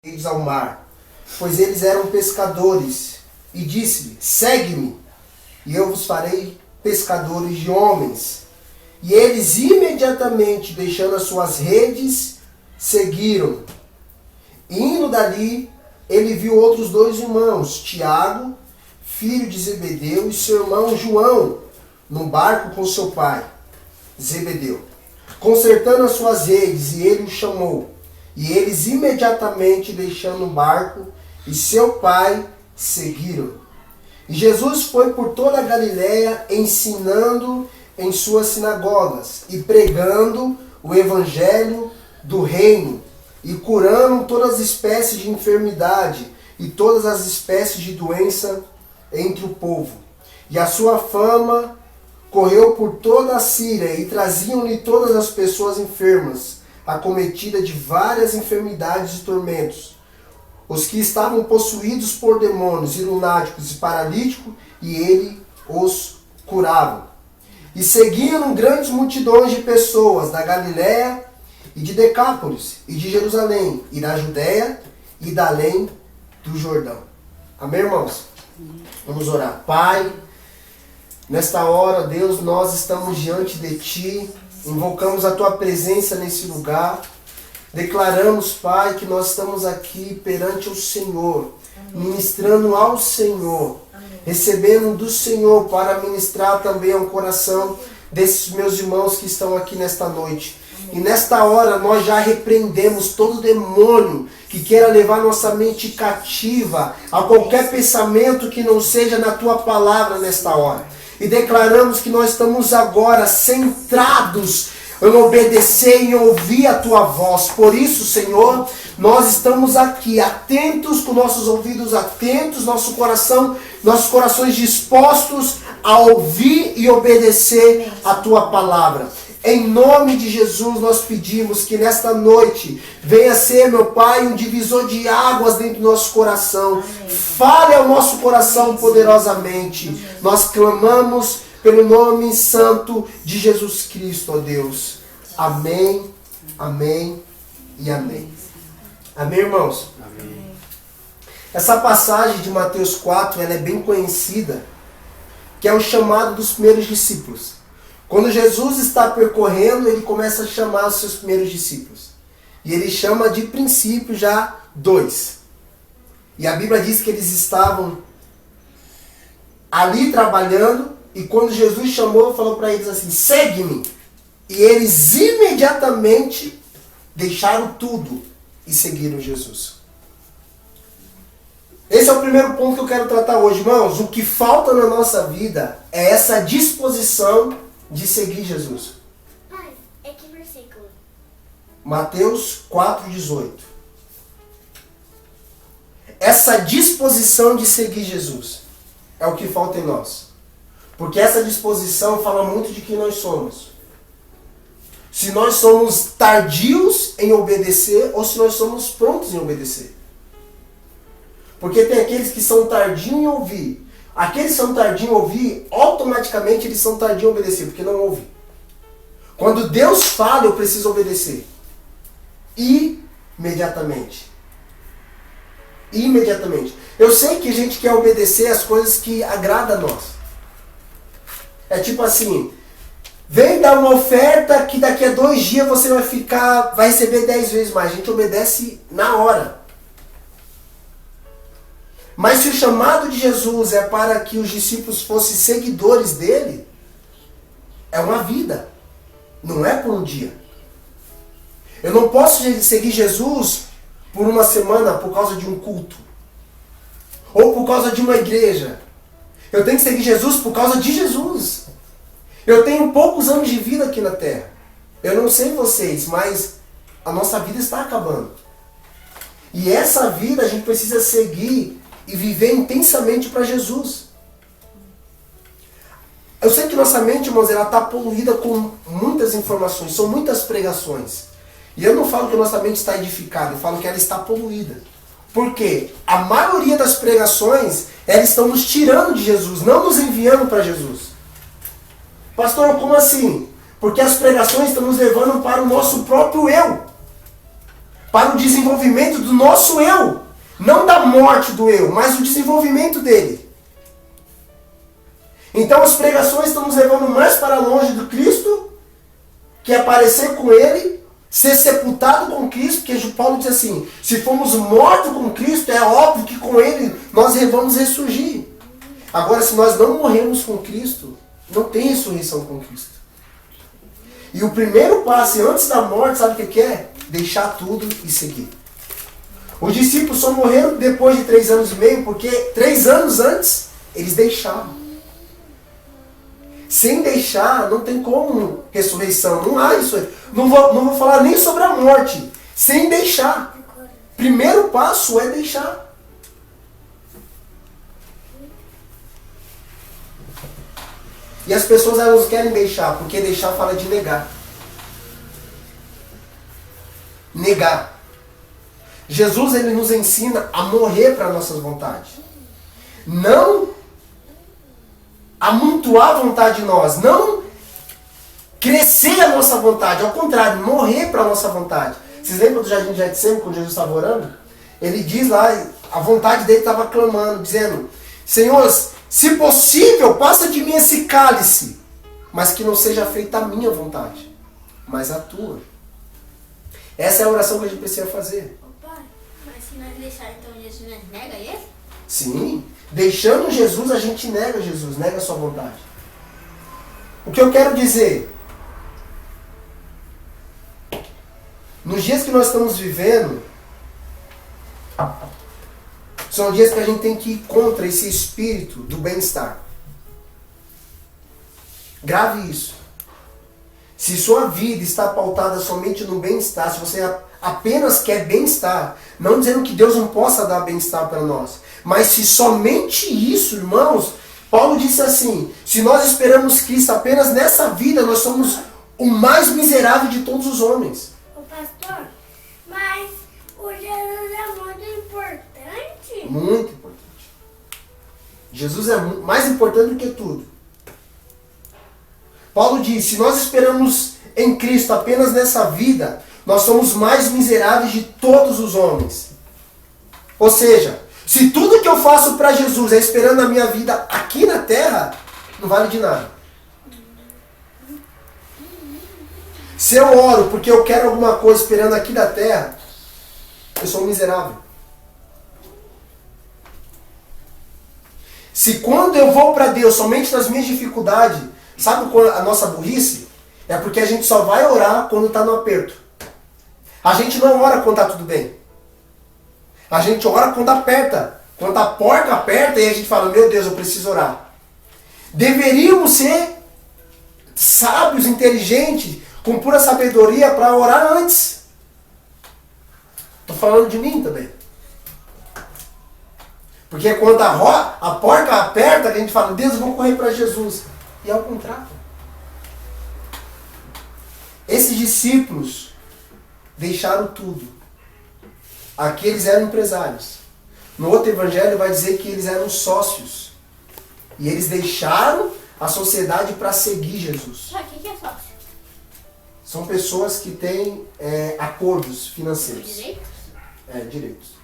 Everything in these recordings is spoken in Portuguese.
eles ao mar, pois eles eram pescadores, e disse-lhe: segue-me, e eu vos farei pescadores de homens. E eles imediatamente, deixando as suas redes, seguiram. Indo dali, ele viu outros dois irmãos, Tiago, filho de Zebedeu, e seu irmão João, num barco com seu pai, Zebedeu, consertando as suas redes, e ele os chamou. E eles imediatamente, deixando o barco e seu pai, seguiram. E Jesus foi por toda a Galiléia, ensinando em suas sinagogas e pregando o evangelho do reino e curando todas as espécies de enfermidade e todas as espécies de doença entre o povo. E a sua fama correu por toda a Síria, e traziam-lhe todas as pessoas enfermas, acometidas de várias enfermidades e tormentos, os que estavam possuídos por demônios, e lunáticos e paralíticos, e ele os curava. E seguiam grandes multidões de pessoas da Galiléia e de Decápolis, e de Jerusalém, e da Judéia, e da além do Jordão. Amém, irmãos? Vamos orar. Pai, nesta hora, Deus, nós estamos diante de Ti, invocamos a Tua presença nesse lugar, declaramos, Pai, que nós estamos aqui perante o Senhor, ministrando ao Senhor, recebendo do Senhor para ministrar também ao coração desses meus irmãos que estão aqui nesta noite. E nesta hora nós já repreendemos todo demônio que queira levar nossa mente cativa a qualquer pensamento que não seja na Tua palavra nesta hora. E declaramos que nós estamos agora centrados em obedecer e ouvir a Tua voz. Por isso, Senhor, nós estamos aqui atentos, com nossos ouvidos atentos, nossos corações dispostos a ouvir e obedecer a Tua palavra. Em nome de Jesus nós pedimos que nesta noite venha ser, meu Pai, um divisor de águas dentro do nosso coração. Fale ao nosso coração poderosamente. Nós clamamos pelo nome santo de Jesus Cristo, ó Deus. Amém, amém e amém. Amém, irmãos? Amém. Essa passagem de Mateus 4, ela é bem conhecida, que é o chamado dos primeiros discípulos. Quando Jesus está percorrendo, ele começa a chamar os seus primeiros discípulos. E ele chama de princípio já 2. E a Bíblia diz que eles estavam ali trabalhando, e quando Jesus chamou, falou para eles assim: segue-me. E eles imediatamente deixaram tudo e seguiram Jesus. Esse é o primeiro ponto que eu quero tratar hoje, irmãos. O que falta na nossa vida é essa disposição de seguir Jesus. Pai, é que versículo? Mateus 4,18. Essa disposição de seguir Jesus é o que falta em nós. Porque essa disposição fala muito de quem nós somos. Se nós somos tardios em obedecer ou se nós somos prontos em obedecer. Porque tem aqueles que são tardios em ouvir. Aqueles que são tardios em ouvir, automaticamente eles são tardios em obedecer, porque não ouvem. Quando Deus fala, eu preciso obedecer. Imediatamente. Imediatamente. Eu sei que a gente quer obedecer as coisas que agradam a nós. É tipo assim: vem dar uma oferta que daqui a 2 dias você vai receber 10 vezes mais. A gente obedece na hora. Mas se o chamado de Jesus é para que os discípulos fossem seguidores dele, é uma vida, não é por um dia. Eu não posso seguir Jesus por uma semana por causa de um culto, ou por causa de uma igreja. Eu tenho que seguir Jesus por causa de Jesus. Eu tenho poucos anos de vida aqui na terra. Eu não sei vocês, mas a nossa vida está acabando. E essa vida a gente precisa seguir e viver intensamente para Jesus. Eu sei que nossa mente, irmãos, ela está poluída com muitas informações, são muitas pregações. E eu não falo que nossa mente está edificada, eu falo que ela está poluída. Por quê? A maioria das pregações, elas estão nos tirando de Jesus, não nos enviando para Jesus. Pastor, como assim? Porque as pregações estão nos levando para o nosso próprio eu. para o desenvolvimento do nosso eu. Não da morte do eu, mas o desenvolvimento dele. Então as pregações estão nos levando mais para longe do Cristo, que é parecer com ele, ser sepultado com Cristo, porque Paulo diz assim, se formos mortos com Cristo, é óbvio que com ele nós vamos ressurgir. Agora, se nós não morremos com Cristo, não tem ressurreição com Cristo. E o primeiro passo antes da morte, sabe o que é? Deixar tudo e seguir. Os discípulos só morreram depois de 3 anos e meio, porque 3 anos antes, eles deixaram. Sem deixar, não tem como ressurreição. Não há isso. Não vou falar nem sobre a morte. Sem deixar. Primeiro passo é deixar. E as pessoas elas querem deixar, porque deixar fala de negar. Negar. Jesus ele nos ensina a morrer para nossas vontades. Não amontoar a vontade de nós. Não crescer a nossa vontade. Ao contrário, morrer para a nossa vontade. Vocês lembram do jardim de Getsemane, quando Jesus estava orando? Ele diz lá, a vontade dele estava clamando, dizendo, Senhor, se possível, passa de mim esse cálice, mas que não seja feita a minha vontade, mas a tua. Essa é a oração que a gente precisa fazer. Mas se nós deixar, então Jesus nega ele? Sim. Deixando Jesus, a gente nega Jesus, nega a sua vontade. O que eu quero dizer? Nos dias que nós estamos vivendo, são dias que a gente tem que ir contra esse espírito do bem-estar. Grave isso. Se sua vida está pautada somente no bem-estar, se você apenas quer bem-estar, não dizendo que Deus não possa dar bem-estar para nós, mas se somente isso, irmãos, Paulo disse assim, se nós esperamos Cristo apenas nessa vida, nós somos o mais miserável de todos os homens. Ô pastor, mas o Jesus é muito importante. Muito importante. Jesus é mais importante do que tudo. Paulo diz, se nós esperamos em Cristo apenas nessa vida, nós somos mais miseráveis de todos os homens. Ou seja, se tudo que eu faço para Jesus é esperando a minha vida aqui na terra, não vale de nada. Se eu oro porque eu quero alguma coisa esperando aqui da terra, eu sou um miserável. Se quando eu vou para Deus somente nas minhas dificuldades, sabe qual a nossa burrice? É porque a gente só vai orar quando está no aperto. A gente não ora quando está tudo bem. A gente ora quando aperta. Quando a porta aperta e a gente fala, meu Deus, eu preciso orar. Deveríamos ser sábios, inteligentes, com pura sabedoria para orar antes. Estou falando de mim também. Porque quando a porta aperta, a gente fala, Deus, eu vou correr para Jesus. E ao contrário. Esses discípulos deixaram tudo. Aqui eles eram empresários. No outro evangelho vai dizer que eles eram sócios. E eles deixaram a sociedade para seguir Jesus. O que é sócio? São pessoas que têm acordos financeiros. Direitos? Direitos.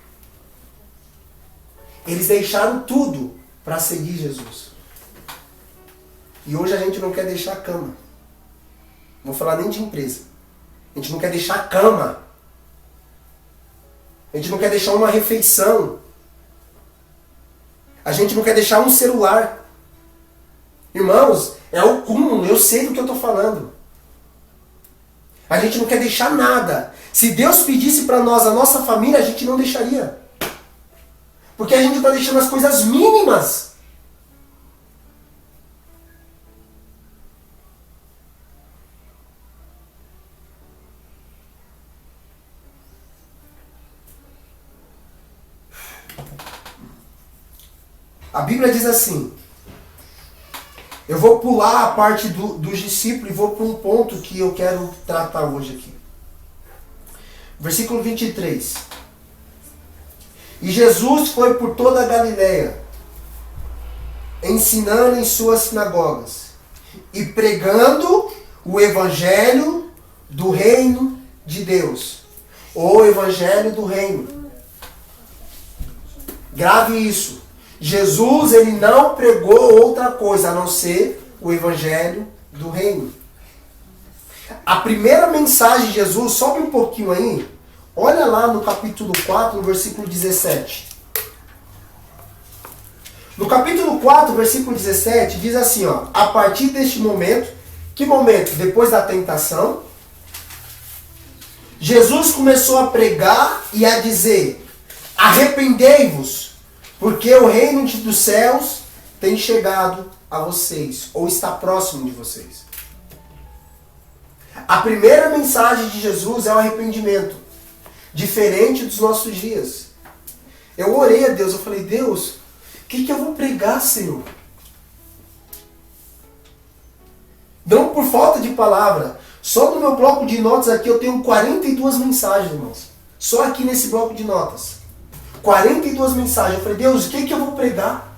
Eles deixaram tudo para seguir Jesus. E hoje a gente não quer deixar a cama. Não vou falar nem de empresa. A gente não quer deixar a cama. A gente não quer deixar uma refeição. A gente não quer deixar um celular. Irmãos, é o cúmulo, eu sei do que eu estou falando. A gente não quer deixar nada. Se Deus pedisse para nós a nossa família, a gente não deixaria. Porque a gente está deixando as coisas mínimas. A Bíblia diz assim, eu vou pular a parte dos discípulos e vou para um ponto que eu quero tratar hoje aqui. Versículo 23. E Jesus foi por toda a Galileia, ensinando em suas sinagogas e pregando o evangelho do reino de Deus O evangelho do reino. Grave isso. Jesus, ele não pregou outra coisa a não ser o evangelho do reino. A primeira mensagem de Jesus, sobe um pouquinho aí, olha lá no capítulo 4, no versículo 17. No capítulo 4, versículo 17, diz assim, ó, a partir deste momento, que momento? Depois da tentação, Jesus começou a pregar e a dizer, arrependei-vos, porque o reino dos céus tem chegado a vocês, ou está próximo de vocês. A primeira mensagem de Jesus é o arrependimento, diferente dos nossos dias. Eu orei a Deus, eu falei, Deus, o que eu vou pregar, Senhor? Não por falta de palavra. Só no meu bloco de notas aqui eu tenho 42 mensagens, irmãos. Só aqui nesse bloco de notas. 42 mensagens. Eu falei, Deus, o que eu vou pregar?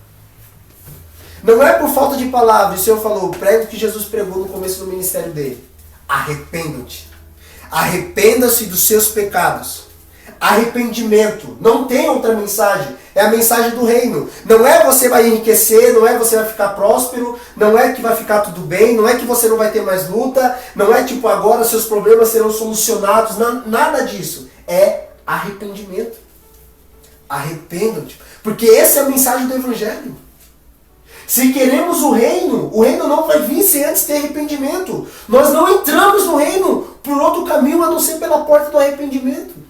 Não é por falta de palavra. O Senhor falou, prega o que Jesus pregou no começo do ministério dele. Arrependa-te. Arrependa-se dos seus pecados. Arrependimento. Não tem outra mensagem. É a mensagem do reino. Não é você vai enriquecer, não é você vai ficar próspero, não é que vai ficar tudo bem, não é que você não vai ter mais luta, não é tipo agora seus problemas serão solucionados, nada disso. É arrependimento. Arrependam-te. Porque essa é a mensagem do evangelho. Se queremos o reino não vai vir sem antes ter arrependimento. Nós não entramos no reino por outro caminho a não ser pela porta do arrependimento.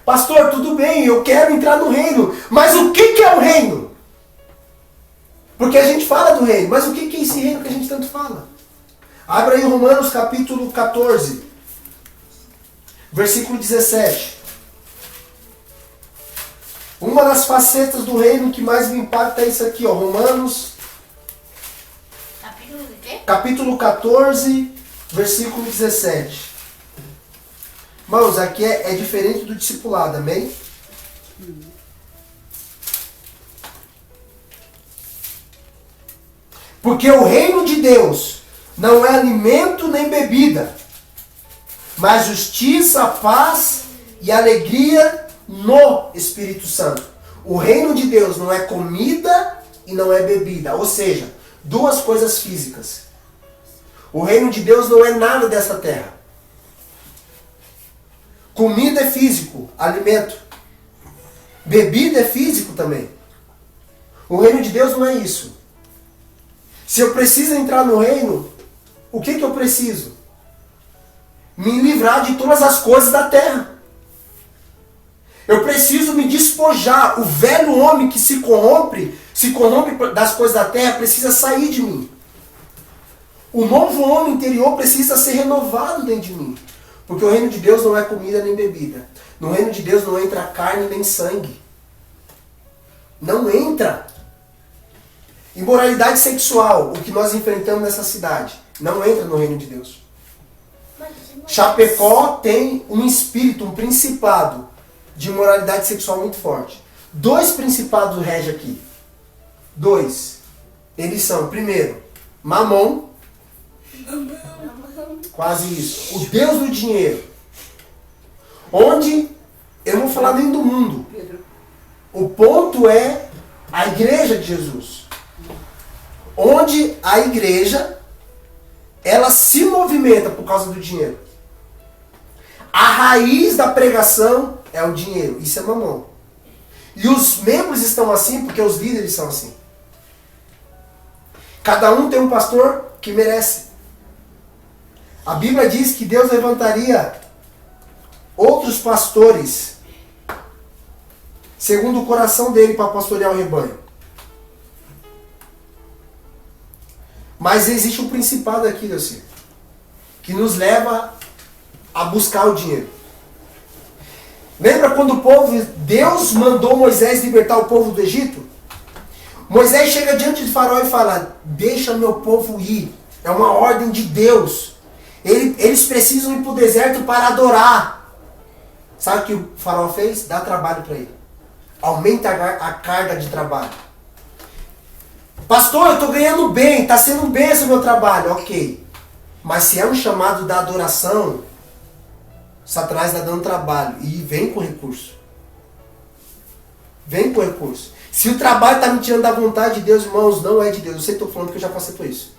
Pastor, tudo bem, eu quero entrar no reino. Mas o que é o reino? Porque a gente fala do reino, mas o que é esse reino que a gente tanto fala? Abra aí Romanos capítulo 14, versículo 17. Uma das facetas do reino que mais me impacta é isso aqui, ó. Romanos capítulo 14, versículo 17. Irmãos, aqui é diferente do discipulado, amém? Porque o reino de Deus não é alimento nem bebida, mas justiça, paz e alegria no Espírito Santo. O reino de Deus não é comida e não é bebida, ou seja, duas coisas físicas. O reino de Deus não é nada dessa terra. Comida é físico, alimento. Bebida é físico também. O reino de Deus não é isso. Se eu preciso entrar no reino, o que eu preciso? Me livrar de todas as coisas da terra. Eu preciso me despojar. O velho homem que se corrompe das coisas da terra, precisa sair de mim. O novo homem interior precisa ser renovado dentro de mim. Porque o reino de Deus não é comida nem bebida. No reino de Deus não entra carne nem sangue. Não entra. Imoralidade sexual, o que nós enfrentamos nessa cidade, não entra no reino de Deus. Chapecó tem um espírito, um principado de imoralidade sexual muito forte. 2 principados regem aqui. 2. Eles são, primeiro, Mamon. Quase isso. O Deus do dinheiro. Onde, eu não vou falar nem do mundo. O ponto é a igreja de Jesus. Onde a igreja, ela se movimenta por causa do dinheiro. A raiz da pregação é o dinheiro. Isso é mamão. E os membros estão assim porque os líderes são assim. Cada um tem um pastor que merece. A Bíblia diz que Deus levantaria outros pastores segundo o coração dele para pastorear o rebanho. Mas existe um principado aqui, Deus, que nos leva a buscar o dinheiro. Lembra quando Deus mandou Moisés libertar o povo do Egito? Moisés chega diante de Faraó e fala, deixa meu povo ir. É uma ordem de Deus. Eles precisam ir para o deserto para adorar. Sabe o que o Faraó fez? Dá trabalho para ele. Aumenta a carga de trabalho. Pastor, eu estou ganhando bem, está sendo bem esse meu trabalho. Ok. Mas se é um chamado da adoração, Satanás está dando trabalho e vem com recurso. Vem com recurso. Se o trabalho está me tirando da vontade de Deus, irmãos, não é de Deus. Eu sei que estou falando que eu já passei por isso.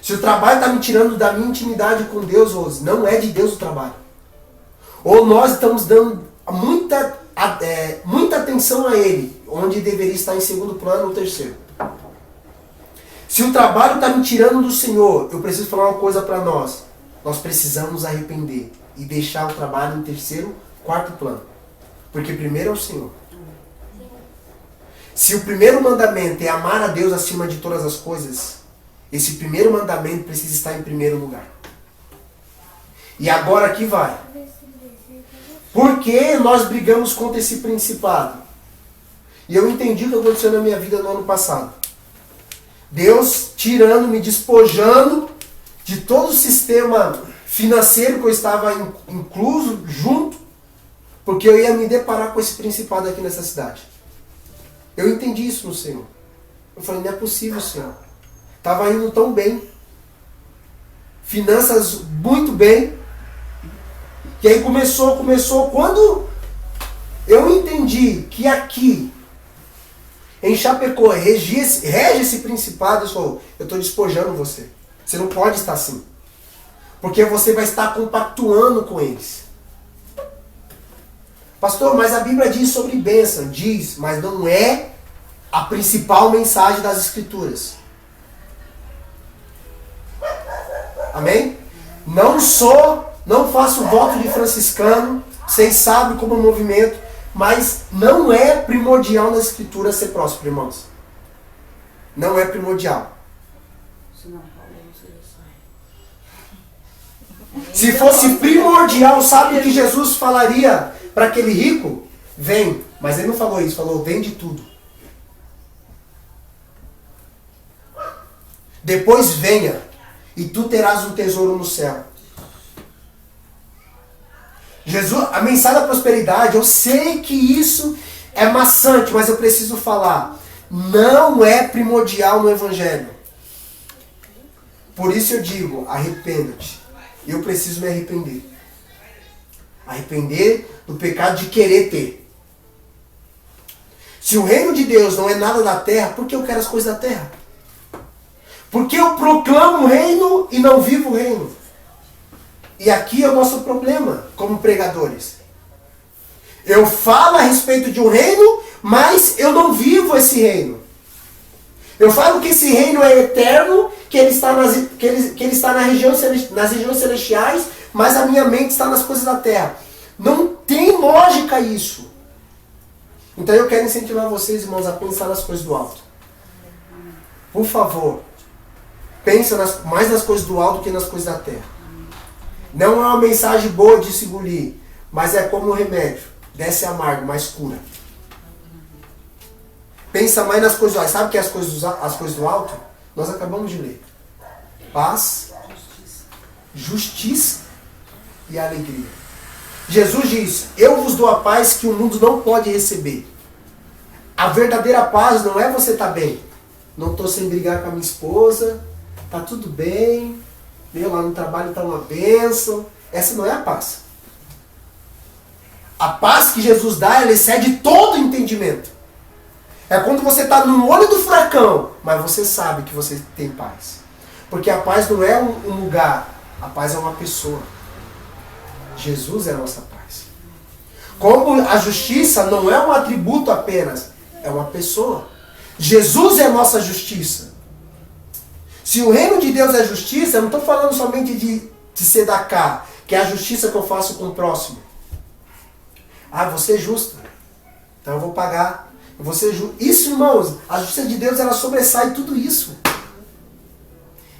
Se o trabalho está me tirando da minha intimidade com Deus, Rose, não é de Deus o trabalho. Ou nós estamos dando muita atenção a ele, onde deveria estar em segundo plano ou terceiro. Se o trabalho está me tirando do Senhor, eu preciso falar uma coisa para nós. Nós precisamos nos arrepender e deixar o trabalho em terceiro, quarto plano. Porque primeiro é o Senhor. Se o primeiro mandamento é amar a Deus acima de todas as coisas, esse primeiro mandamento precisa estar em primeiro lugar. E agora aqui vai. Por que nós brigamos contra esse principado? E eu entendi o que aconteceu na minha vida no ano passado. Deus tirando, me despojando de todo o sistema financeiro que eu estava incluso, junto, porque eu ia me deparar com esse principado aqui nessa cidade. Eu entendi isso no Senhor. Eu falei, não é possível, Senhor. Estava indo tão bem. Finanças muito bem. E aí começou. Quando eu entendi que aqui, em Chapecó, rege esse principado, eu estou despojando você. Você não pode estar assim. Porque você vai estar compactuando com eles. Pastor, mas a Bíblia diz sobre bênção. Diz, mas não é a principal mensagem das Escrituras. Amém? Não faço voto de franciscano. Vocês sabem como é o movimento. Mas não é primordial nas Escrituras ser próspero, irmãos. Não é primordial. Se fosse primordial, sabe o que Jesus falaria para aquele rico? Vem. Mas ele não falou isso, falou vende tudo. Depois venha e tu terás um tesouro no céu. Jesus, a mensagem da prosperidade, eu sei que isso é maçante, mas eu preciso falar. Não é primordial no Evangelho. Por isso eu digo, arrependa-te. Eu preciso me arrepender. Arrepender do pecado de querer ter. Se o reino de Deus não é nada da terra, por que eu quero as coisas da terra? Por que eu proclamo o reino e não vivo o reino? E aqui é o nosso problema como pregadores. Eu falo a respeito de um reino, mas eu não vivo esse reino. Eu falo que esse reino é eterno, que ele está nas regiões celestiais, mas a minha mente está nas coisas da terra. Não tem lógica isso. Então eu quero incentivar vocês, irmãos, a pensar nas coisas do alto. Por favor, pensa mais nas coisas do alto que nas coisas da terra. Não é uma mensagem boa de se engolir, mas é como um remédio. Desce amargo, mas cura. Pensa mais nas coisas do alto. Sabe o que é as coisas do alto? Nós acabamos de ler. Paz, justiça e alegria. Jesus diz, eu vos dou a paz que o mundo não pode receber. A verdadeira paz não é você estar bem. Não estou sem brigar com a minha esposa, está tudo bem, lá no trabalho está uma bênção. Essa não é a paz. A paz que Jesus dá, ela excede todo entendimento. É quando você está no olho do furacão, mas você sabe que você tem paz. Porque a paz não é um lugar, a paz é uma pessoa. Jesus é a nossa paz. Como a justiça não é um atributo apenas, é uma pessoa. Jesus é a nossa justiça. Se o reino de Deus é justiça, eu não estou falando somente de sedaká, que é a justiça que eu faço com o próximo. Você é justa, então eu vou pagar. Eu vou ser justo. Isso, irmãos, a justiça de Deus, ela sobressai tudo isso.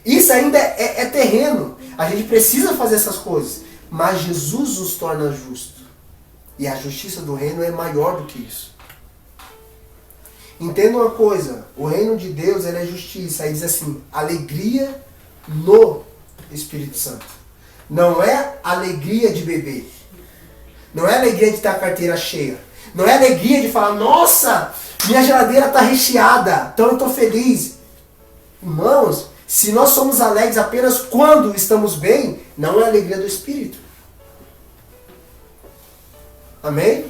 Isso ainda é terreno. A gente precisa fazer essas coisas. Mas Jesus nos torna justos. E a justiça do reino é maior do que isso. Entenda uma coisa. O reino de Deus, ele é justiça. Aí diz assim, alegria no Espírito Santo. Não é alegria de beber. Não é alegria de ter a carteira cheia. Não é alegria de falar, nossa, minha geladeira está recheada, então eu estou feliz. Irmãos, se nós somos alegres apenas quando estamos bem, não é a alegria do Espírito. Amém?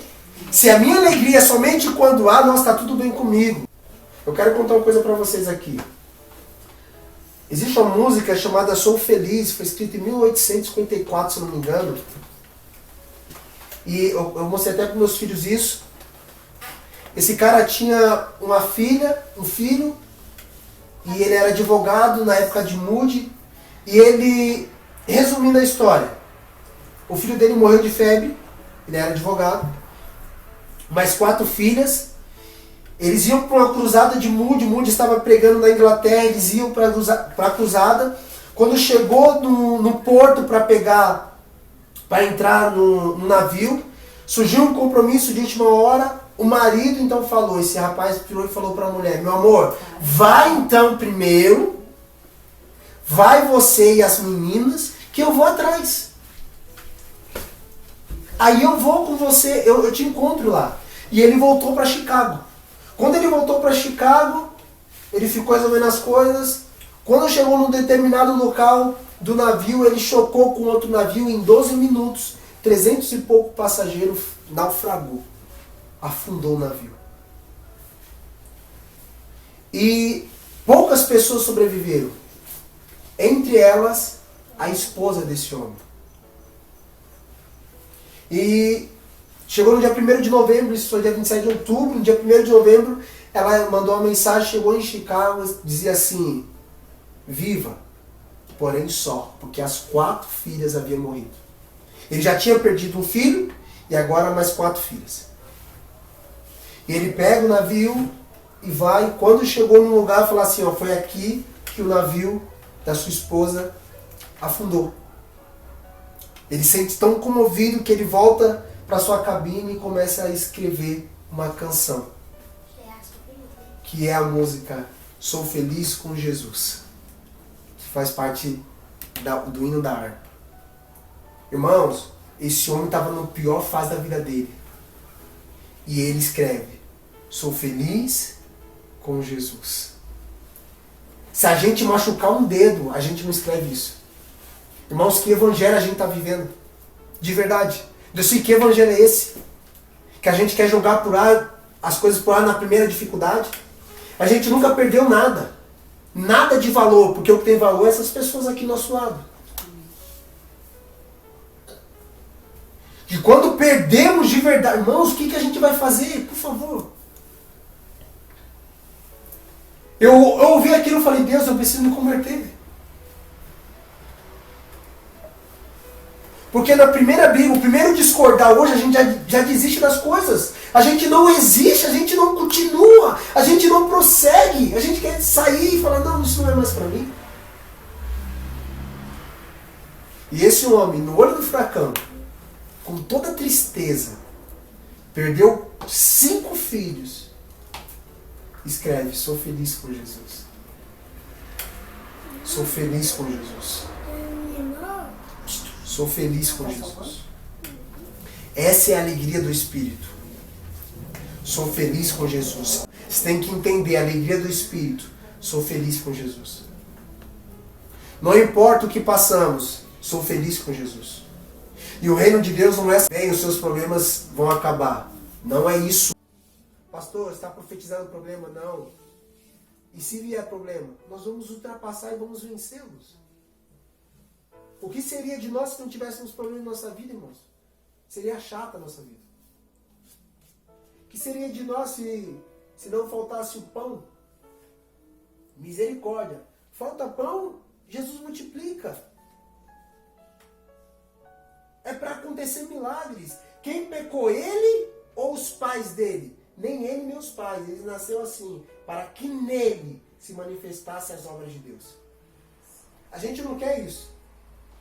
Se a minha alegria é somente quando há, nossa, está tudo bem comigo. Eu quero contar uma coisa para vocês aqui. Existe uma música chamada Sou Feliz, foi escrita em 1854, se não me engano. E eu mostrei até para meus filhos isso. Esse cara tinha uma filha, um filho, e ele era advogado na época de Moody. E ele, resumindo a história, o filho dele morreu de febre, ele era advogado, mais 4 filhas. Eles iam para uma cruzada de Moody, Moody estava pregando na Inglaterra, eles iam para a cruzada. Quando chegou no porto para entrar no navio, surgiu um compromisso de última hora. O marido então falou, esse rapaz virou e falou para a mulher: meu amor, vai então primeiro, vai você e as meninas, que eu vou atrás. Aí eu vou com você, eu te encontro lá. E ele voltou para Chicago. Quando ele voltou para Chicago, ele ficou resolvendo as coisas. Quando chegou num determinado local do navio, ele chocou com outro navio. Em 12 minutos, 300 e pouco passageiros naufragou. Afundou o navio. E poucas pessoas sobreviveram. Entre elas, a esposa desse homem. E chegou no dia 1º de novembro, isso foi dia 27 de outubro, no dia 1º de novembro, ela mandou uma mensagem, chegou em Chicago, dizia assim: viva, porém só, porque as 4 filhas haviam morrido. Ele já tinha perdido um filho, e agora mais 4 filhas. E ele pega o navio e vai, quando chegou num lugar, falou assim, ó, foi aqui que o navio da sua esposa afundou. Ele se sente tão comovido que ele volta para sua cabine e começa a escrever uma canção, que é a música Sou Feliz com Jesus, que faz parte do hino da harpa. Irmãos, esse homem estava na pior fase da vida dele. E ele escreve: sou feliz com Jesus. Se a gente machucar um dedo, a gente não escreve isso. Irmãos, que evangelho a gente está vivendo? De verdade. Deus, que evangelho é esse? Que a gente quer jogar por ar, as coisas por ar na primeira dificuldade? A gente nunca perdeu nada. Nada de valor, porque o que tem valor é essas pessoas aqui do nosso lado. E quando perdemos de verdade, irmãos, o que a gente vai fazer? Por favor. Eu ouvi aquilo e falei: Deus, eu preciso me converter. Porque na primeira briga, o primeiro discordar hoje, a gente já desiste das coisas. A gente não existe, a gente não continua, a gente não prossegue. A gente quer sair e falar: não, isso não é mais para mim. E esse homem, no olho do furacão, com toda tristeza, perdeu 5 filhos, escreve: sou feliz com Jesus. Sou feliz com Jesus. Sou feliz com Jesus. Essa é a alegria do Espírito. Sou feliz com Jesus. Você tem que entender a alegria do Espírito. Sou feliz com Jesus. Não importa o que passamos, sou feliz com Jesus. E o reino de Deus não é bem, os seus problemas vão acabar. Não é isso. Pastor, você está profetizando o problema? Não. E se vier problema, nós vamos ultrapassar e vamos vencê-los. O que seria de nós se não tivéssemos problema em nossa vida, irmãos? Seria chata a nossa vida. O que seria de nós se não faltasse o pão? Misericórdia. Falta pão, Jesus multiplica. É para acontecer milagres. Quem pecou, ele ou os pais dele? Nem ele nem os pais. Ele nasceu assim, para que nele se manifestassem as obras de Deus. A gente não quer isso.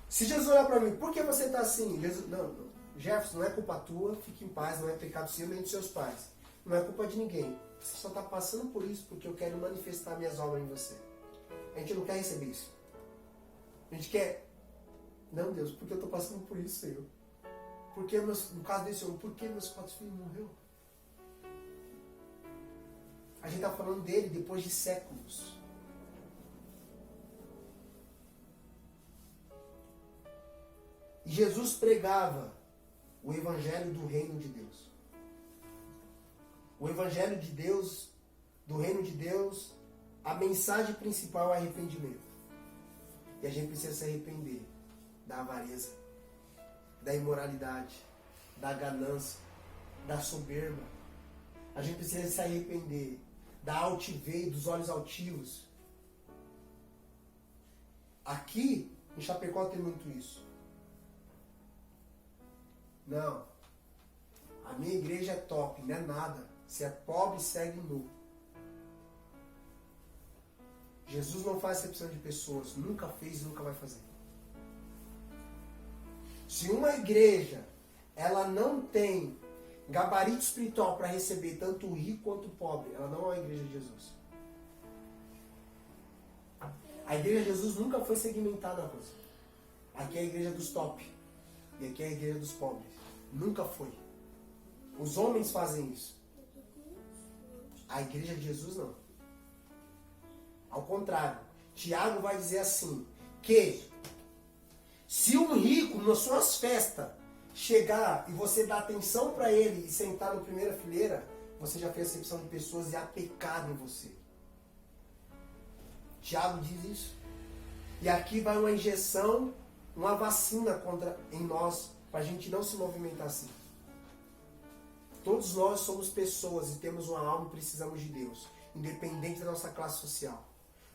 Se Jesus olhar para mim: por que você está assim? Jesus, não, Jefferson, não é culpa tua, fique em paz, não é pecado seu nem dos seus pais. Não é culpa de ninguém. Você só está passando por isso porque eu quero manifestar minhas obras em você. A gente não quer receber isso. A gente quer: não, Deus, porque eu estou passando por isso, Senhor? Porque no caso desse homem, por que meus 4 filhos morreram? A gente está falando dele depois de séculos. E Jesus pregava o evangelho do reino de Deus. O evangelho de Deus, do reino de Deus, a mensagem principal é arrependimento. E a gente precisa se arrepender da avareza, da imoralidade, da ganância, da soberba. A gente precisa se arrepender da altivez, dos olhos altivos. Aqui, em Chapecó, tem muito isso. Não. A minha igreja é top, não é nada. Se é pobre, segue nu. Jesus não faz acepção de pessoas. Nunca fez e nunca vai fazer. Se uma igreja ela não tem gabarito espiritual para receber tanto o rico quanto o pobre, ela não é a igreja de Jesus. A igreja de Jesus nunca foi segmentada, Rosa. Aqui é a igreja dos top. E aqui é a igreja dos pobres. Nunca foi. Os homens fazem isso. A igreja de Jesus não. Ao contrário. Tiago vai dizer assim, que se um rico nas suas festas chegar e você dar atenção para ele e sentar na primeira fileira, você já fez acepção de pessoas e há pecado em você. Tiago diz isso. E aqui vai uma injeção, uma vacina em nós, para a gente não se movimentar assim. Todos nós somos pessoas e temos uma alma e precisamos de Deus, independente da nossa classe social.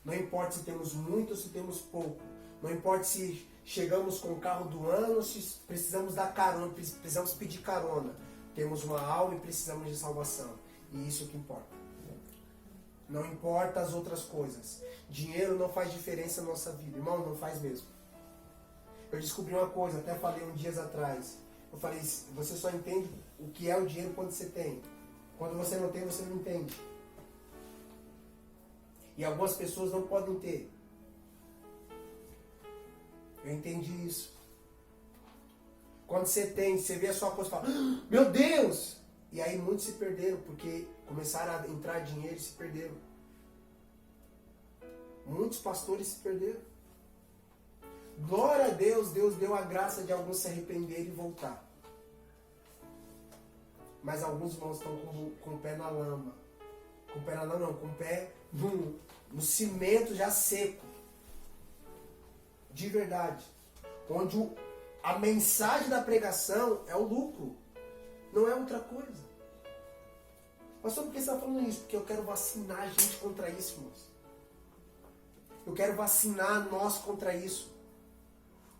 Não importa se temos muito ou se temos pouco. Não importa se chegamos com o carro do ano ou se precisamos dar carona, precisamos pedir carona. Temos uma alma e precisamos de salvação. E isso é o que importa. Não importa as outras coisas. Dinheiro não faz diferença na nossa vida. Irmão, não faz mesmo. Eu descobri uma coisa, até falei uns dias atrás. Eu falei, você só entende o que é o dinheiro quando você tem. Quando você não tem, você não entende. E algumas pessoas não podem ter. Eu entendi isso. Quando você tem, você vê a sua coisa e fala, ah, meu Deus! E aí muitos se perderam, porque começaram a entrar dinheiro e se perderam. Muitos pastores se perderam. Glória a Deus, Deus deu a graça de alguns se arrependerem e voltar. Mas alguns irmãos estão com o pé na lama. Com o pé na lama não, com o pé no cimento já seco. De verdade. Onde a mensagem da pregação é o lucro. Não é outra coisa. Pastor, por que você está falando isso? Porque eu quero vacinar a gente contra isso, irmãos. Eu quero vacinar nós contra isso.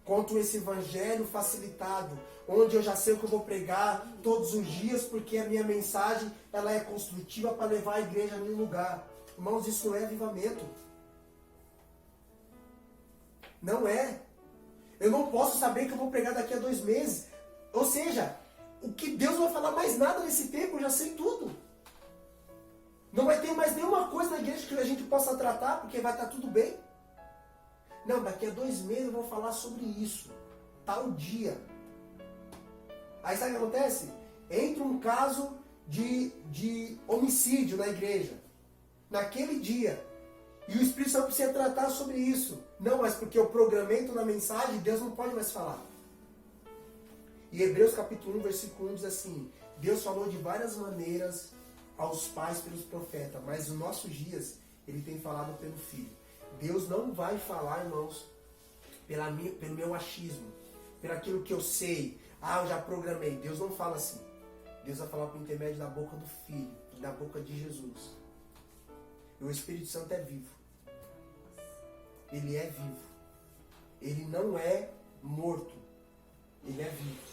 Contra esse evangelho facilitado, onde eu já sei o que eu vou pregar todos os dias, porque a minha mensagem ela é construtiva para levar a igreja a nenhum lugar. Irmãos, isso não é avivamento. Não é. Eu não posso saber que eu vou pregar daqui a 2 meses. Ou seja, o que Deus vai falar mais nada nesse tempo, eu já sei tudo. Não vai ter mais nenhuma coisa na igreja que a gente possa tratar, porque vai estar tudo bem. Não, daqui a 2 meses eu vou falar sobre isso. Tal dia. Aí sabe o que acontece? Entra um caso de homicídio na igreja. Naquele dia. E o Espírito Santo precisa tratar sobre isso. Não, mas porque eu programei na mensagem, Deus não pode mais falar. E Hebreus capítulo 1, versículo 1 diz assim, Deus falou de várias maneiras aos pais pelos profetas, mas nos nossos dias Ele tem falado pelo Filho. Deus não vai falar, irmãos, pelo meu achismo, pelo aquilo que eu sei. Ah, eu já programei. Deus não fala assim. Deus vai falar por intermédio da boca do Filho, da boca de Jesus. E o Espírito Santo é vivo. Ele é vivo. Ele não é morto. Ele é vivo.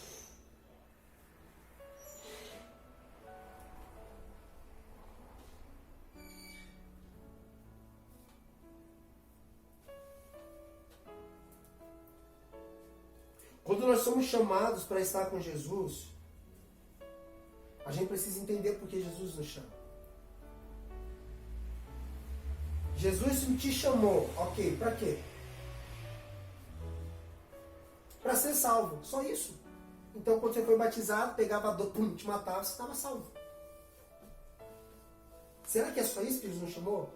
Quando nós somos chamados para estar com Jesus, a gente precisa entender por que Jesus nos chama. Jesus te chamou, ok, para quê? Para ser salvo, só isso. Então quando você foi batizado, pegava a dor, pum, te matava, você estava salvo. Será que é só isso que Jesus nos chamou?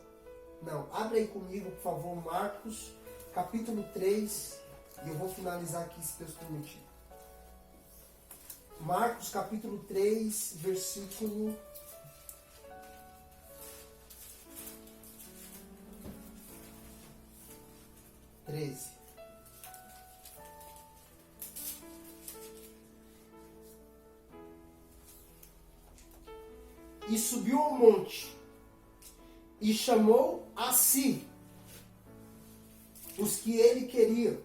Não, abre aí comigo, por favor, Marcos, capítulo 3, e eu vou finalizar aqui, se Deus permitir. Marcos capítulo 3, versículo 13. E subiu ao monte, e chamou a si os que ele queria,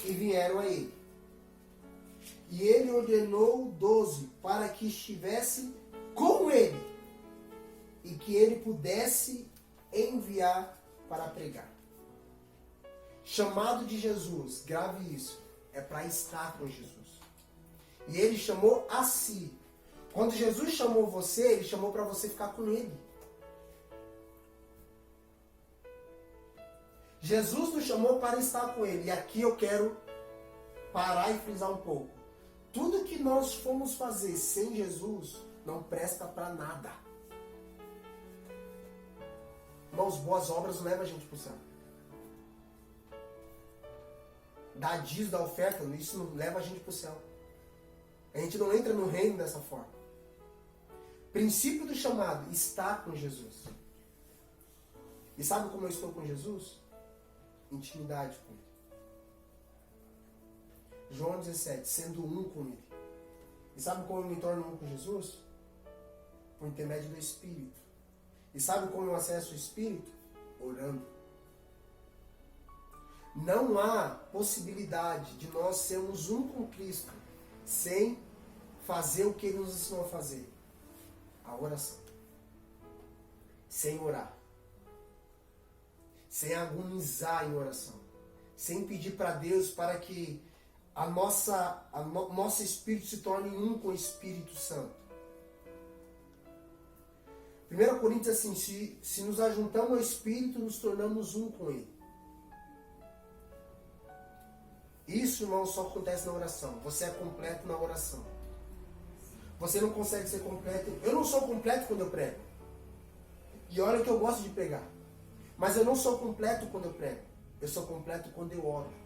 e vieram a ele. E ele ordenou 12 para que estivessem com ele, e que ele pudesse enviar para pregar. Chamado de Jesus, grave isso, é para estar com Jesus. E ele chamou a si. Quando Jesus chamou você, ele chamou para você ficar com ele. Jesus nos chamou para estar com ele. E aqui eu quero parar e frisar um pouco. Tudo que nós fomos fazer sem Jesus não presta para nada. Irmãos, boas obras não levam a gente para o céu. Dar dízimo, da oferta, isso não leva a gente para o céu. A gente não entra no reino dessa forma. Princípio do chamado, estar com Jesus. E sabe como eu estou com Jesus? Intimidade com ele. João 17, sendo um com ele. E sabe como eu me torno um com Jesus? Por intermédio do Espírito. E sabe como eu acesso o Espírito? Orando. Não há possibilidade de nós sermos um com Cristo sem fazer o que Ele nos ensinou a fazer. A oração. Sem orar. Sem agonizar em oração. Sem pedir para Deus para que nosso espírito se torne um com o Espírito Santo. 1 Coríntios diz assim, se nos ajuntamos ao Espírito, nos tornamos um com Ele. Isso, irmão, só acontece na oração. Você é completo na oração. Você não consegue ser completo. Eu não sou completo quando eu prego. E olha que eu gosto de pregar. Mas eu não sou completo quando eu prego. Eu sou completo quando eu oro.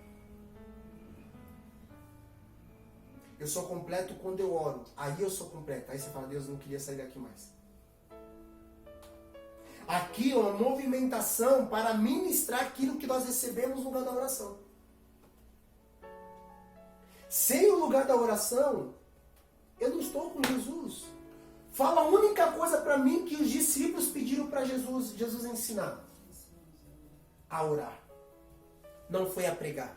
Eu sou completo quando eu oro. Aí eu sou completo. Aí você fala, Deus, eu não queria sair daqui mais. Aqui é uma movimentação para ministrar aquilo que nós recebemos no lugar da oração. Sem o lugar da oração, eu não estou com Jesus. Fala a única coisa para mim que os discípulos pediram para Jesus ensinar. A orar. Não foi a pregar.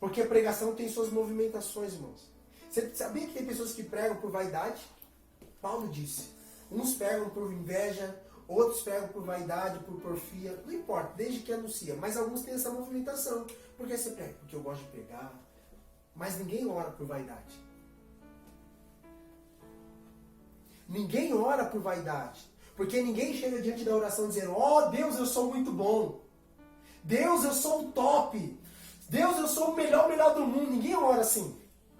Porque a pregação tem suas movimentações, irmãos. Você sabia que tem pessoas que pregam por vaidade? Paulo disse. Uns pregam por inveja, outros pregam por vaidade, por porfia. Não importa, desde que anuncia. Mas alguns têm essa movimentação. Por que você prega? Porque eu gosto de pregar. Mas ninguém ora por vaidade. Ninguém ora por vaidade. Porque ninguém chega diante da oração dizendo, ó Deus, eu sou muito bom. Deus, eu sou o top. Deus, eu sou o melhor do mundo. Ninguém ora assim.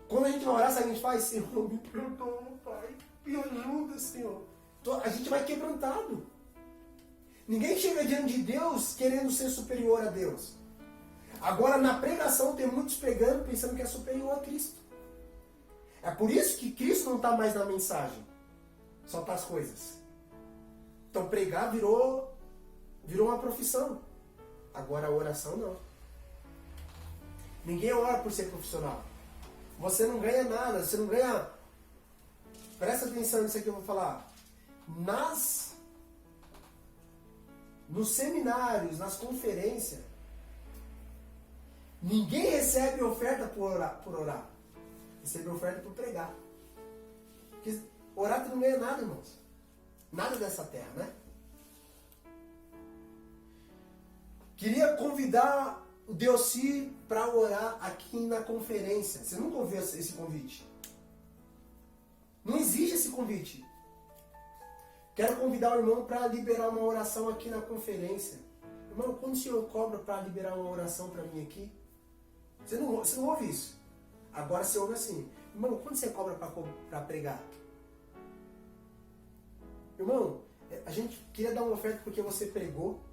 Quando a gente vai orar, sabe o que a gente faz? Senhor, me perdoa, Pai. Me ajuda, Senhor. A gente vai quebrantado. Ninguém chega diante de Deus querendo ser superior a Deus. Agora, na pregação, tem muitos pregando pensando que é superior a Cristo. É por isso que Cristo não está mais na mensagem. Só está as coisas. Então, pregar virou uma profissão. Agora, a oração não. Ninguém ora por ser profissional. Você não ganha nada. Você não ganha... Presta atenção nisso aqui que eu vou falar. Nos seminários, nas conferências, ninguém recebe oferta por orar. Recebe oferta por pregar. Porque orar tu não ganha nada, irmãos. Nada dessa terra, né? Queria convidar o Deossi para orar aqui na conferência. Você nunca ouviu esse convite? Não existe esse convite. Quero convidar o irmão para liberar uma oração aqui na conferência. Irmão, quando o senhor cobra para liberar uma oração para mim aqui? Você não ouve isso. Agora você ouve assim. Irmão, quando você cobra para pregar? Irmão, a gente queria dar uma oferta porque você pregou.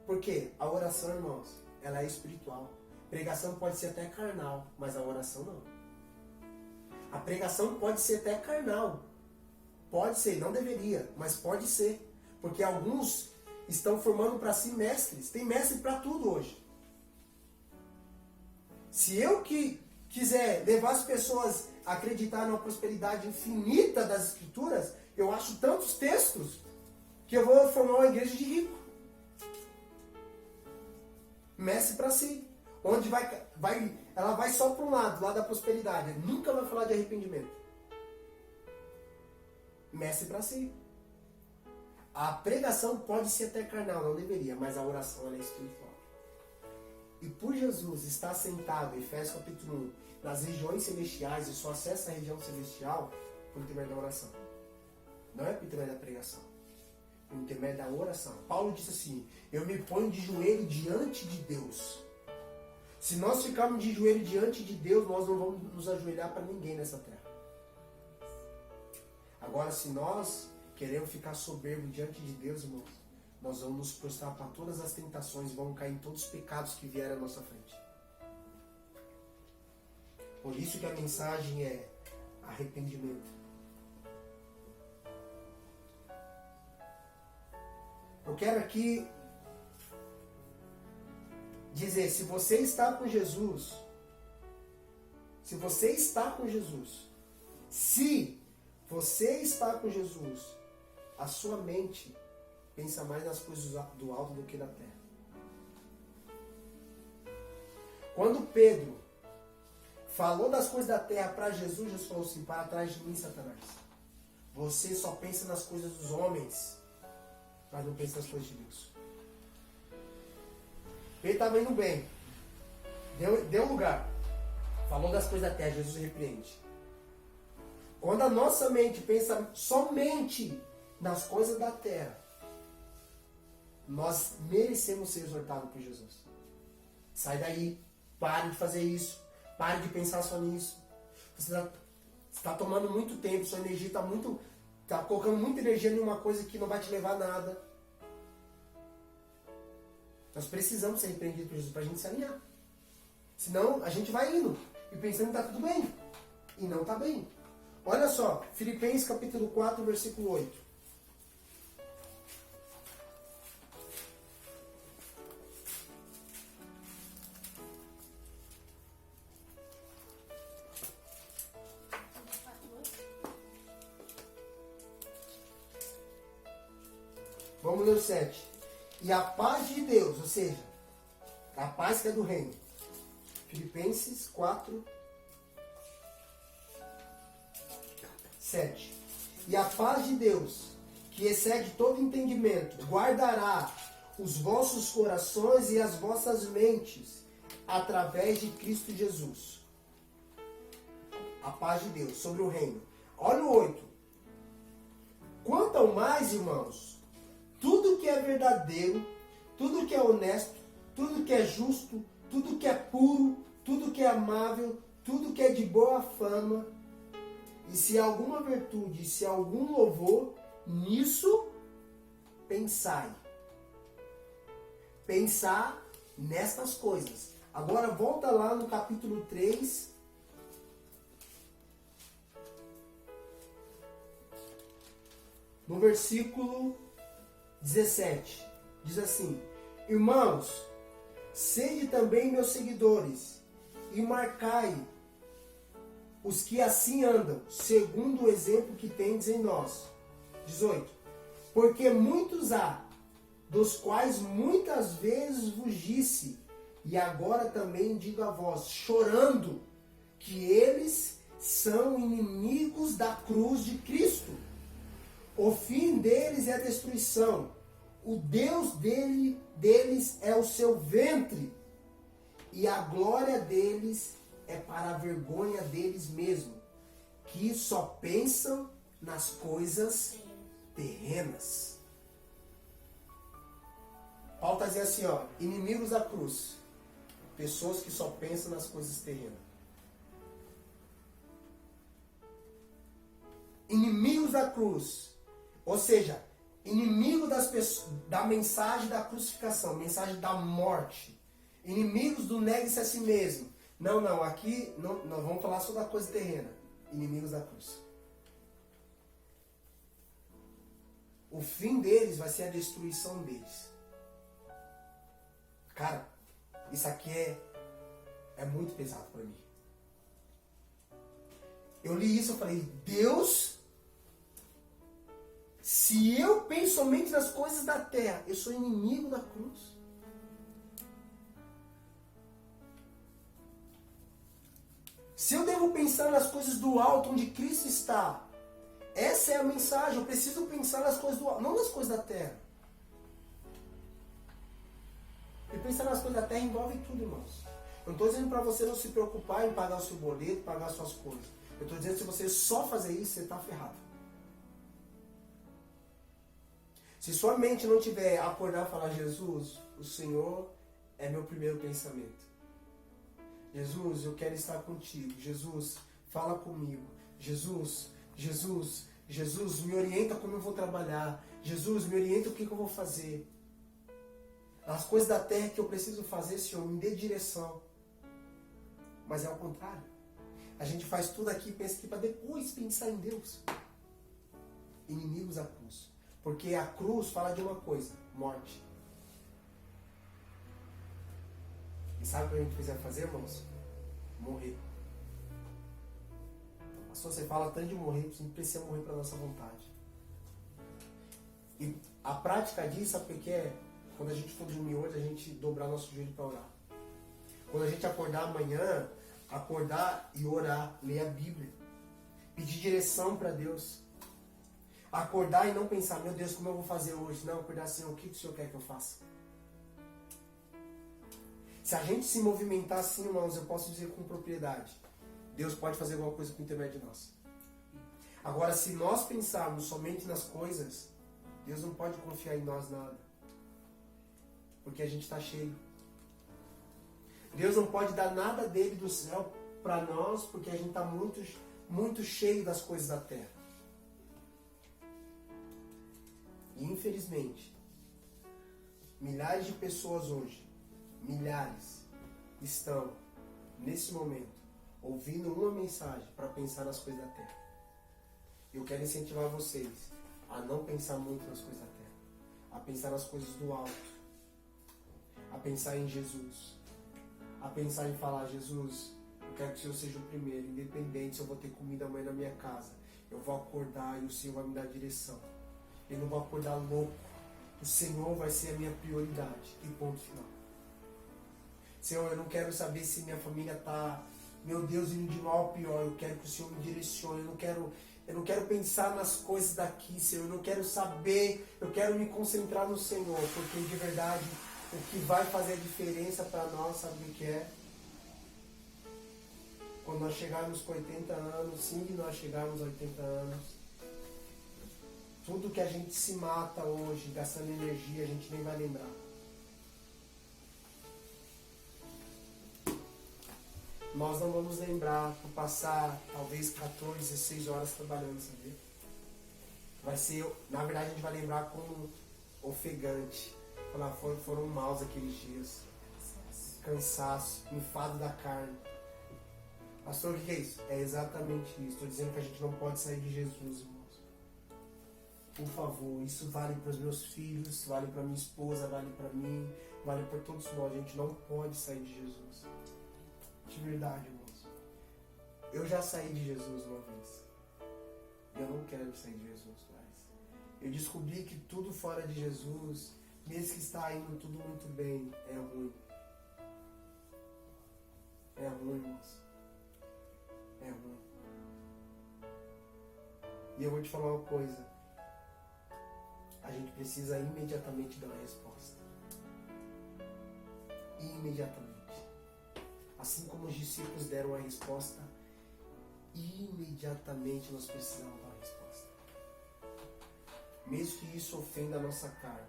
Porque a oração, irmãos, ela é espiritual. Pregação pode ser até carnal, mas a oração não. A pregação pode ser até carnal. Pode ser, não deveria, mas pode ser. Porque alguns estão formando para si mestres. Tem mestre para tudo hoje. Se eu quiser levar as pessoas a acreditar na prosperidade infinita das Escrituras, eu acho tantos textos que eu vou formar uma igreja de rico. Mestre para si. Onde ela vai só para um lado da prosperidade. Nunca vai falar de arrependimento. Mestre para si. A pregação pode ser até carnal, não deveria, mas a oração ela é espiritual. E por Jesus estar sentado, Efésios capítulo 1, nas regiões celestiais, e só acessa a região celestial por intermédio da oração. Não é por intermédio da pregação. Por intermédio da oração. Paulo disse assim: eu me ponho de joelho diante de Deus. Se nós ficarmos de joelho diante de Deus, nós não vamos nos ajoelhar para ninguém nessa terra. Agora, se nós queremos ficar soberbo diante de Deus, irmãos, nós vamos nos prostrar para todas as tentações, vamos cair em todos os pecados que vierem à nossa frente. Por isso que a mensagem é arrependimento. Eu quero aqui dizer, se você está com Jesus, se você está com Jesus, a sua mente pensa mais nas coisas do alto do que da terra. Quando Pedro falou das coisas da terra para Jesus, Jesus falou assim: para trás de mim, Satanás. Você só pensa nas coisas dos homens, mas não pensa nas coisas de Deus. Ele estava indo bem. Deu lugar. Falou das coisas da terra, Jesus repreende. Quando a nossa mente pensa somente nas coisas da terra, nós merecemos ser exortados por Jesus. Sai daí. Pare de fazer isso. Pare de pensar só nisso. Você está tomando muito tempo. Sua energia está colocando muita energia em uma coisa que não vai te levar a nada. Nós precisamos ser repreendidos por Jesus para a gente se alinhar. Senão a gente vai indo e pensando que está tudo bem. E não está bem. Olha só, Filipenses capítulo 4, versículo 8. Vamos ler o 7. E a paz de Deus, ou seja, a paz que é do reino. Filipenses 4, 7. E a paz de Deus, que excede todo entendimento, guardará os vossos corações e as vossas mentes através de Cristo Jesus. A paz de Deus sobre o reino. Olha o 8. Quanto ao mais, irmãos, tudo que é verdadeiro, tudo que é honesto, tudo que é justo, tudo que é puro, tudo que é amável, tudo que é de boa fama, e se há alguma virtude, se há algum louvor, nisso pensai. Pensar nestas coisas. Agora volta lá no capítulo 3. No versículo 17, diz assim: irmãos, sede também meus seguidores, e marcai os que assim andam, segundo o exemplo que tendes em nós. 18. Porque muitos há, dos quais muitas vezes vos disse, e agora também digo a vós, chorando, que eles são inimigos da cruz de Cristo. O fim deles é a destruição. O Deus deles é o seu ventre. E a glória deles é para a vergonha deles mesmos, que só pensam nas coisas terrenas. Paulo está dizendo assim, ó, inimigos da cruz. Pessoas que só pensam nas coisas terrenas. Inimigos da cruz. Ou seja, inimigo das pessoas, da mensagem da crucificação, mensagem da morte. Inimigos do negue-se a si mesmo. Não, aqui nós vamos falar sobre a coisa terrena. Inimigos da cruz. O fim deles vai ser a destruição deles. Cara, isso aqui é muito pesado para mim. Eu li isso e falei, Deus, se eu penso somente nas coisas da terra, eu sou inimigo da cruz. Se eu devo pensar nas coisas do alto, onde Cristo está, essa é a mensagem. Eu preciso pensar nas coisas do alto, não nas coisas da terra. E pensar nas coisas da terra envolve tudo, irmãos. Eu não estou dizendo para você não se preocupar em pagar o seu boleto, pagar as suas coisas. Eu estou dizendo que se você só fazer isso, você está ferrado. Se sua mente não tiver acordar e falar, Jesus, o Senhor é meu primeiro pensamento. Jesus, eu quero estar contigo. Jesus, fala comigo. Jesus, me orienta como eu vou trabalhar. Jesus, me orienta o que eu vou fazer. As coisas da terra que eu preciso fazer, Senhor, me dê direção. Mas é ao contrário. A gente faz tudo aqui e pensa que para depois pensar em Deus. Inimigos da cruz. Porque a cruz fala de uma coisa, morte. E sabe o que a gente precisa fazer, irmãos? Morrer. Se você fala tanto de morrer, a gente precisa morrer para nossa vontade. E a prática disso, sabe o que é? Quando a gente for dormir hoje, a gente dobrar nosso joelho para orar. Quando a gente acordar amanhã, acordar e orar, ler a Bíblia. Pedir direção para Deus. Acordar e não pensar, meu Deus, como eu vou fazer hoje? Não, acordar assim, o que o Senhor quer que eu faça? Se a gente se movimentar assim, irmãos, eu posso dizer com propriedade, Deus pode fazer alguma coisa com o intermédio de nós. Agora, se nós pensarmos somente nas coisas, Deus não pode confiar em nós nada. Porque a gente está cheio. Deus não pode dar nada dele do céu para nós, porque a gente está muito cheio das coisas da terra. E infelizmente, milhares de pessoas hoje, estão, nesse momento, ouvindo uma mensagem para pensar nas coisas da terra. Eu quero incentivar vocês a não pensar muito nas coisas da terra, a pensar nas coisas do alto, a pensar em Jesus, a pensar em falar, Jesus, eu quero que o Senhor seja o primeiro, independente se eu vou ter comida amanhã na minha casa, eu vou acordar e o Senhor vai me dar direção. Eu não vou acordar louco, o Senhor vai ser a minha prioridade, e ponto final. Senhor, eu não quero saber se minha família está, meu Deus, indo de mal ao pior. Eu quero que o Senhor me direcione. Eu não quero pensar nas coisas daqui, Senhor. Eu não quero saber, eu quero me concentrar no Senhor. Porque de verdade, o que vai fazer a diferença para nós, sabe o que é? Quando nós chegarmos com 80 anos, sim, que nós chegarmos a 80 anos, tudo que a gente se mata hoje, gastando energia, a gente nem vai lembrar. Nós não vamos lembrar por passar talvez 14, 16 horas trabalhando, sabe? Vai ser, na verdade a gente vai lembrar como ofegante. Falar, foram maus aqueles dias. Cansaço, enfado da carne. Pastor, o que é isso? É exatamente isso. Estou dizendo que a gente não pode sair de Jesus, irmãos. Por favor, isso vale para os meus filhos, vale para minha esposa, vale para mim, vale para todos nós. A gente não pode sair de Jesus. De verdade, irmãos. Eu já saí de Jesus uma vez. E eu não quero sair de Jesus mais. Eu descobri que tudo fora de Jesus, mesmo que está indo tudo muito bem, é ruim. É ruim, irmãos. É ruim. E eu vou te falar uma coisa. A gente precisa imediatamente dar uma resposta. Imediatamente. Assim como os discípulos deram a resposta, imediatamente nós precisamos dar a resposta. Mesmo que isso ofenda a nossa carne,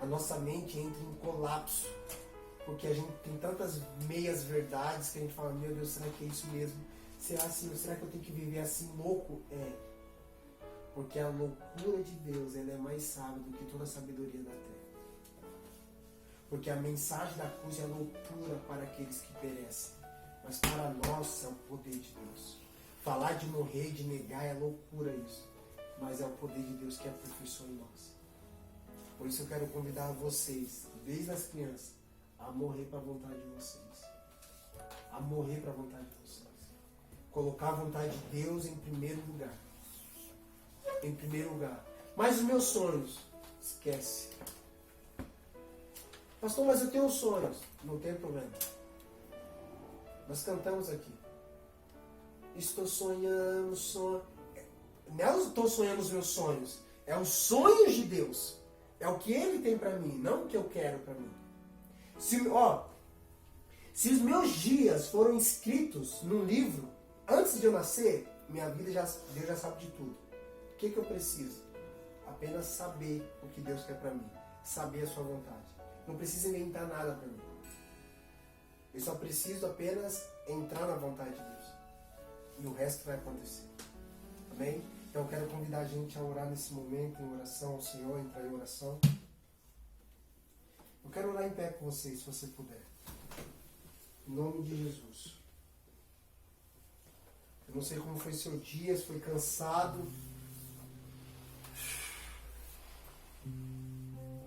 a nossa mente entra em colapso, porque a gente tem tantas meias verdades que a gente fala, meu Deus, será que é isso mesmo? Será assim? Será que eu tenho que viver assim louco? É. Porque a loucura de Deus, ela é mais sábia do que toda a sabedoria da terra. Porque a mensagem da cruz é loucura para aqueles que perecem. Mas para nós é o poder de Deus. Falar de morrer, de negar é loucura isso. Mas é o poder de Deus que aperfeiçoa em nós. Por isso eu quero convidar vocês, desde as crianças, a morrer para a vontade de vocês. A morrer para a vontade de vocês. Colocar a vontade de Deus em primeiro lugar. Em primeiro lugar. Mas os meus sonhos, esquece. Pastor, mas eu tenho sonhos. Não tem problema. Nós cantamos aqui. Estou sonhando, sonho. Não é eu estou sonhando os meus sonhos. É os sonhos de Deus. É o que Ele tem para mim, não o que eu quero para mim. Se os meus dias foram escritos num livro, antes de eu nascer, minha vida Deus já sabe de tudo. O que eu preciso? Apenas saber o que Deus quer para mim. Saber a sua vontade. Não preciso inventar nada para mim. Eu só preciso apenas entrar na vontade de Deus. E o resto vai acontecer. Amém? Então eu quero convidar a gente a orar nesse momento, em oração ao Senhor, entrar em oração. Eu quero orar em pé com vocês, se você puder. Em nome de Jesus. Eu não sei como foi seu dia, se foi cansado.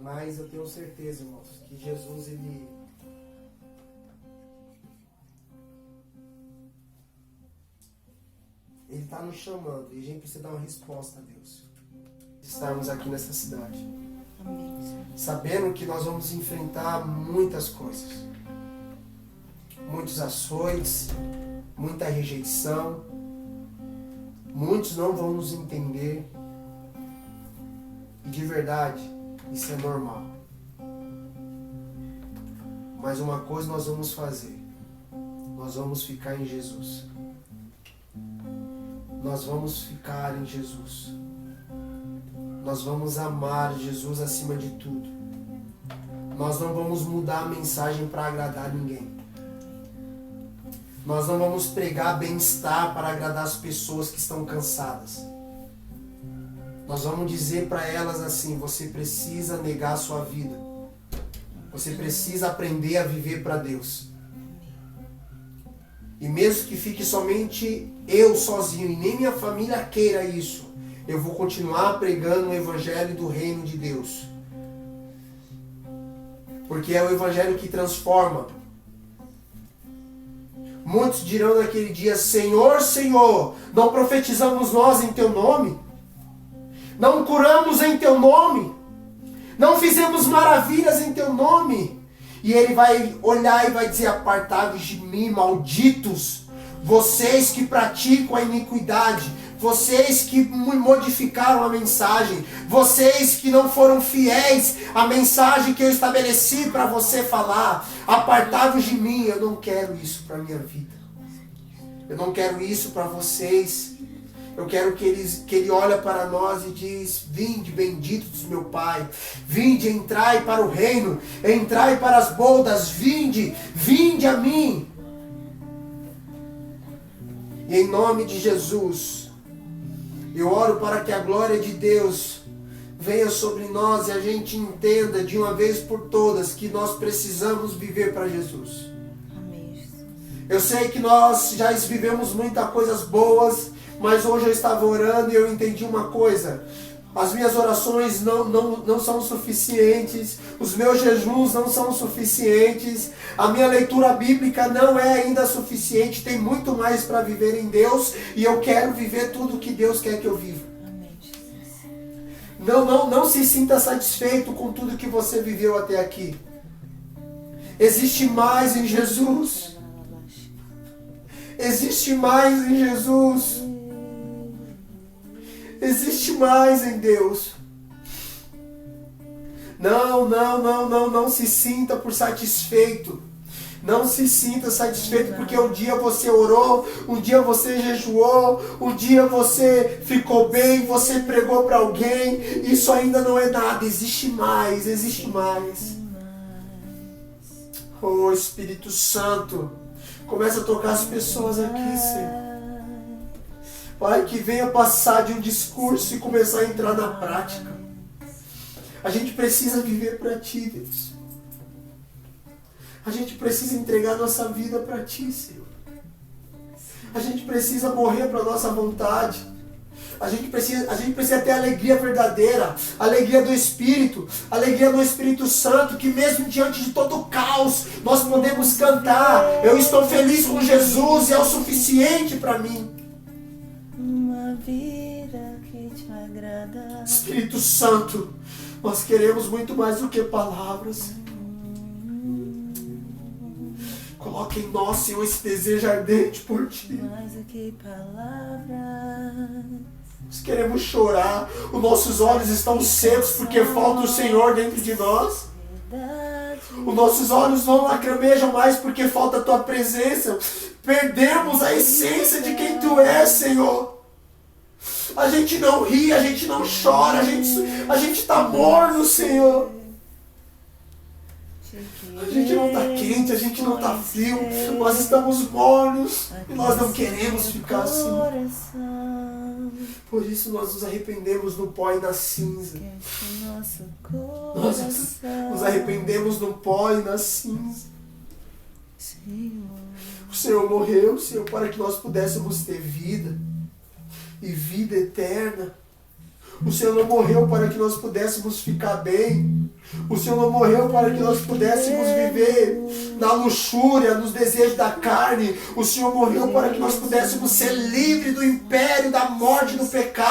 Mas eu tenho certeza, irmãos, que Jesus, Ele está nos chamando e a gente precisa dar uma resposta a Deus. Estarmos aqui nessa cidade. Sabendo que nós vamos enfrentar muitas coisas. Muitos açoites, muita rejeição. Muitos não vão nos entender. E de verdade, isso é normal. Mas uma coisa nós vamos fazer. Nós vamos ficar em Jesus. Nós vamos ficar em Jesus. Nós vamos amar Jesus acima de tudo. Nós não vamos mudar a mensagem para agradar ninguém. Nós não vamos pregar bem-estar para agradar as pessoas que estão cansadas. Nós vamos dizer para elas assim: você precisa negar a sua vida. Você precisa aprender a viver para Deus. E mesmo que fique somente eu sozinho e nem minha família queira isso, eu vou continuar pregando o Evangelho do Reino de Deus. Porque é o Evangelho que transforma. Muitos dirão naquele dia: Senhor, Senhor, não profetizamos nós em Teu nome? Não curamos em Teu nome? Não fizemos maravilhas em Teu nome? E Ele vai olhar e vai dizer: apartai-vos de mim, malditos, vocês que praticam a iniquidade, vocês que modificaram a mensagem, vocês que não foram fiéis à mensagem que eu estabeleci para você falar. Apartai-vos de mim. Eu não quero isso para a minha vida. Eu não quero isso para vocês. Eu quero que Ele olhe para nós e diz: vinde, benditos meu Pai, vinde, entrai para o reino, entrai para as bodas, vinde a mim. E em nome de Jesus, eu oro para que a glória de Deus venha sobre nós e a gente entenda de uma vez por todas que nós precisamos viver para Jesus. Eu sei que nós já vivemos muitas coisas boas, mas hoje eu estava orando e eu entendi uma coisa: as minhas orações não são suficientes, os meus jejuns não são suficientes, a minha leitura bíblica não é ainda suficiente, tem muito mais para viver em Deus e eu quero viver tudo que Deus quer que eu viva. Não se sinta satisfeito com tudo que você viveu até aqui. Existe mais em Jesus. Existe mais em Jesus. Existe mais em Deus. Não se sinta por satisfeito. Não se sinta satisfeito porque um dia você orou, um dia você jejuou, um dia você ficou bem, você pregou para alguém. Isso ainda não é nada. Existe mais, existe mais. Oh, Espírito Santo, começa a tocar as pessoas aqui, Senhor. Pai, que venha passar de um discurso e começar a entrar na prática. A gente precisa viver para Ti, Deus. A gente precisa entregar nossa vida para Ti, Senhor. A gente precisa morrer para nossa vontade. A gente precisa ter alegria verdadeira, alegria do Espírito, alegria do Espírito Santo, que mesmo diante de todo o caos, nós podemos cantar: eu estou feliz com Jesus e é o suficiente para mim. Uma vida que te agrada. Espírito Santo, nós queremos muito mais do que palavras. Coloque em nós, Senhor, esse desejo ardente por Ti. Mais do que palavras. Nós queremos chorar. Os nossos olhos estão secos porque falta o Senhor dentro de nós. Os nossos olhos não lacrimejam mais porque falta a Tua presença. Perdemos a essência de quem Tu és, Senhor. A gente não ri, a gente não chora, a gente está morno, Senhor. A gente não está quente, a gente não está frio. Nós estamos mornos e nós não queremos ficar assim. Por isso nós nos arrependemos no pó e na cinza. Nós nos arrependemos no pó e na cinza. O Senhor morreu, Senhor, para que nós pudéssemos ter vida e vida eterna. O Senhor não morreu para que nós pudéssemos ficar bem. O Senhor não morreu para que nós pudéssemos viver na luxúria, nos desejos da carne. O Senhor morreu para que nós pudéssemos ser livres do império da morte e do pecado.